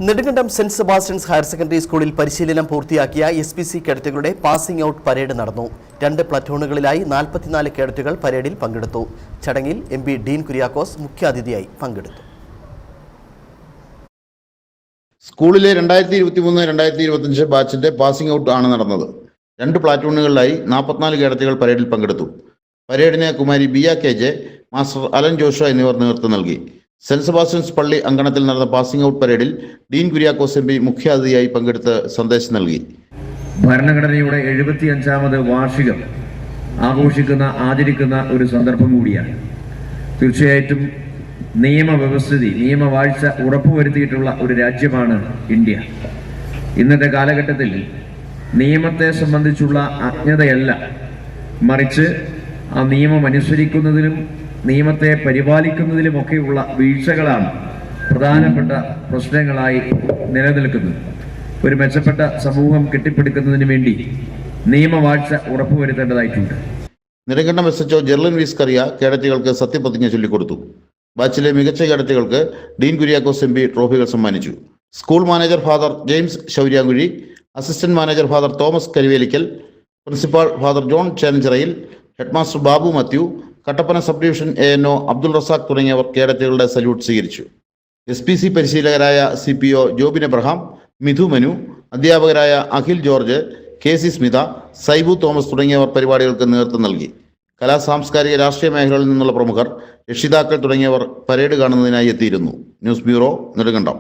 Nedumkandam saint Sebastian's higher secondary സ്കൂളിൽ പരിശീലനം പൂർത്തിയാക്കിയ SPC കേഡറ്റുകളുടെ പാസിംഗ് ഔട്ട് പരേഡ് നടന്നു. 2 പ്ലറ്റൂണുകളിലായി 44 കേഡറ്റുകൾ പരേഡിൽ പങ്കെടുത്തു. ചടങ്ങിൽ MP ഡീൻ കുര്യാക്കോസ് മുഖ്യാതിഥിയായി പങ്കെടുത്തു. സ്കൂളിലെ 2023-2025 ബാച്ചിന്റെ പാസിംഗ് ഔട്ട് ആണ് നടന്നത്. 2 പ്ലാറ്റൂണുകളിലായി 44 കേഡറ്റുകൾ പരേഡിൽ പങ്കെടുത്തു. പരേഡിന് കുമാരി ബിയ KJ, മാസ്റ്റർ അലൻ ജോഷ എന്നിവർ നേതൃത്വം നൽകി. സെന്റ് സെബാസ്റ്റ്യൻസ് പള്ളി അങ്കണത്തിൽ നടന്ന പാസിംഗ് ഔട്ട് പരേഡിൽ ഡീൻ കുര്യാക്കോസ് MP മുഖ്യാതിഥിയായി പങ്കെടുത്ത് സന്ദേശം നൽകി. ഭരണഘടനയുടെ 75ാമത് വാർഷികം ആചരിക്കുന്ന ഒരു സന്ദർഭം കൂടിയാണ്. തീർച്ചയായിട്ടും നിയമവാഴ്ച ഉറപ്പുവരുത്തിയിട്ടുള്ള ഒരു രാജ്യമാണ് ഇന്ത്യ. ഇന്നത്തെ കാലഘട്ടത്തിൽ നിയമത്തെ സംബന്ധിച്ചുള്ള അജ്ഞതയല്ല, മറിച്ച് ആ നിയമം അനുസരിക്കുന്നതിലും നിയമത്തെ പരിപാലിക്കുന്നതിലുമൊക്കെയുള്ള വീഴ്ചകളാണ് പ്രധാനപ്പെട്ട പ്രശ്നങ്ങളായി നിലനിൽക്കുന്നത്. ഒരു മെച്ചപ്പെട്ട സമൂഹം കെട്ടിപ്പടുക്കുന്നതിന് വേണ്ടി നിയമവാഴ്ച ഉറപ്പുവരുത്തേണ്ടതായിട്ടുണ്ട്. നെടുങ്കണ്ടം SHO ജെർലിൻ വിസ്കറിയ കേഡറ്റുകൾക്ക് സത്യപ്രതിജ്ഞ ചൊല്ലിക്കൊടുത്തു. ബാച്ചിലെ മികച്ച കേഡറ്റുകൾക്ക് ഡീൻ കുര്യാക്കോസ് MP ട്രോഫികൾ സമ്മാനിച്ചു. School manager father James Shouryamkuzhi, assistant manager father Thomas Karivelikkal, principal father John Chenanchirayil, headmaster Babu Mathew, Kattappana sub division ANO Abdul Razak തുടങ്ങിയവർ കേഡറ്റുകളുടെ സല്യൂട്ട് സ്വീകരിച്ചു. SPC പരിശീലകരായ CPO ജോബിൻ എബ്രഹാം, മിഥു മനു, അധ്യാപകരായ Akhil George, KC Smitha, Saibu Thomas തുടങ്ങിയവർ പരിപാടികൾക്ക് നേതൃത്വം നൽകി. സാംസ്കാരിക രാഷ്ട്രീയ മേഖലകളിൽ നിന്നുള്ള പ്രമുഖർ, രക്ഷിതാക്കൾ തുടങ്ങിയവർ പരേഡ് കാണുന്നതിനായി എത്തിയിരുന്നു. News bureau, Nedumkandam.